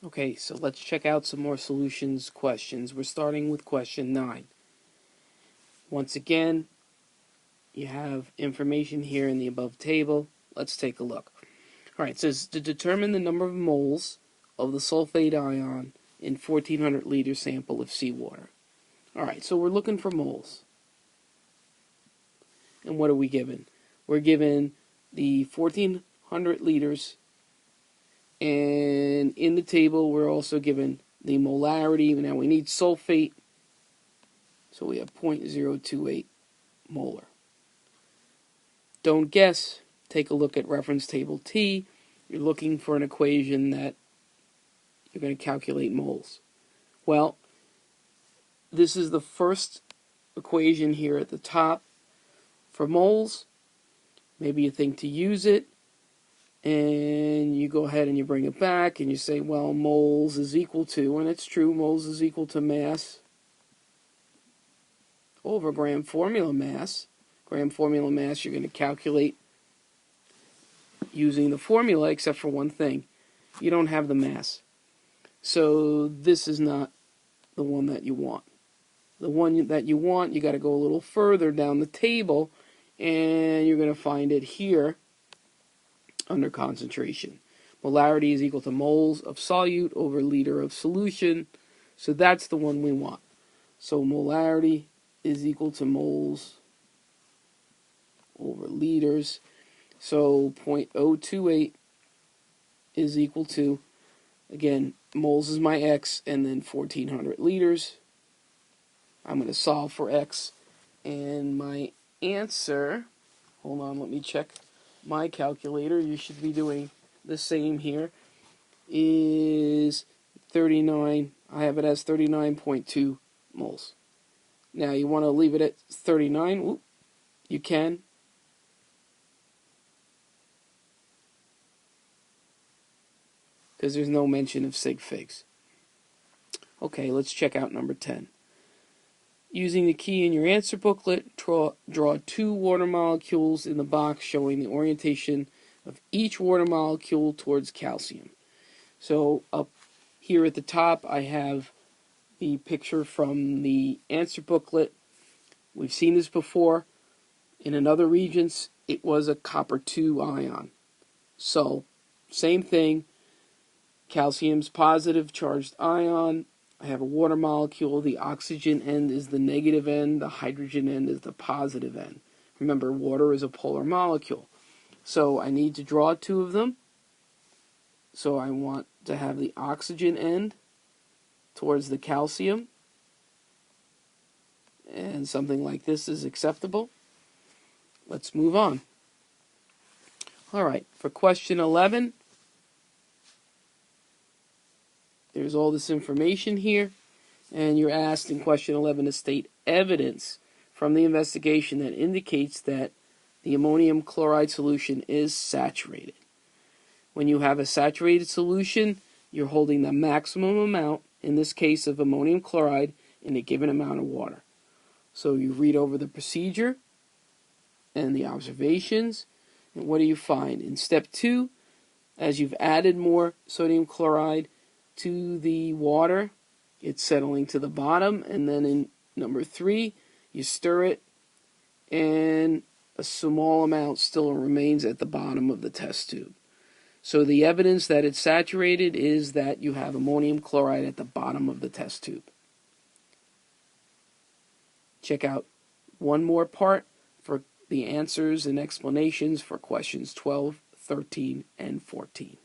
Okay, so let's check out some more solutions questions. We're starting with question 9. Once again, you have information here in the above table. Let's take a look. Alright, it says to determine the number of moles of the sulfate ion in 1400 liter sample of seawater. Alright, so we're looking for moles. And what are we given? We're given the 1400 liters, and in the table we're also given the molarity. Now we need sulfate, so we have 0.028 molar. Don't guess. Take a look at reference table T. You're looking for an equation that you're going to calculate moles. Well, this is the first equation here at the top for moles. Maybe you think to use it, and you go ahead and you bring it back and you say, well, moles is equal to, and it's true, moles is equal to mass over gram formula mass. Gram formula mass you're going to calculate using the formula, except for one thing. You don't have the mass. So this is not the one that you want. The one that you want, you got to go a little further down the table, and you're going to find it here under concentration. Molarity is equal to moles of solute over liter of solution. So that's the one we want. So molarity is equal to moles over liters. So 0.028 is equal to, again, moles is my x, and then 1400 liters. I'm going to solve for x, and my answer, hold on, let me check my calculator. You should be doing the same here, is 39. I have it as 39.2 moles. Now you want to leave it at 39. Whoop, you can. Because there's no mention of sig figs. Okay, let's check out number 10. Using the key in your answer booklet, draw 2 water molecules in the box showing the orientation of each water molecule towards calcium. So up here at the top, I have the picture from the answer booklet. We've seen this before. In another Regents, it was a copper 2 ion. So, same thing. Calcium's positive charged ion. I have a water molecule. The oxygen end is the negative end. The hydrogen end is the positive end. Remember, water is a polar molecule. So I need to draw 2 of them. So I want to have the oxygen end towards the calcium. And something like this is acceptable. Let's move on. All right, for question 11, there's all this information here, and you're asked in question 11 to state evidence from the investigation that indicates that the ammonium chloride solution is saturated. When you have a saturated solution, you're holding the maximum amount, in this case of ammonium chloride, in a given amount of water. So you read over the procedure and the observations, and what do you find? In step 2, as you've added more sodium chloride to the water, it's settling to the bottom, and then in number 3, you stir it, and a small amount still remains at the bottom of the test tube. So the evidence that it's saturated is that you have ammonium chloride at the bottom of the test tube. Check out one more part for the answers and explanations for questions 12, 13, and 14.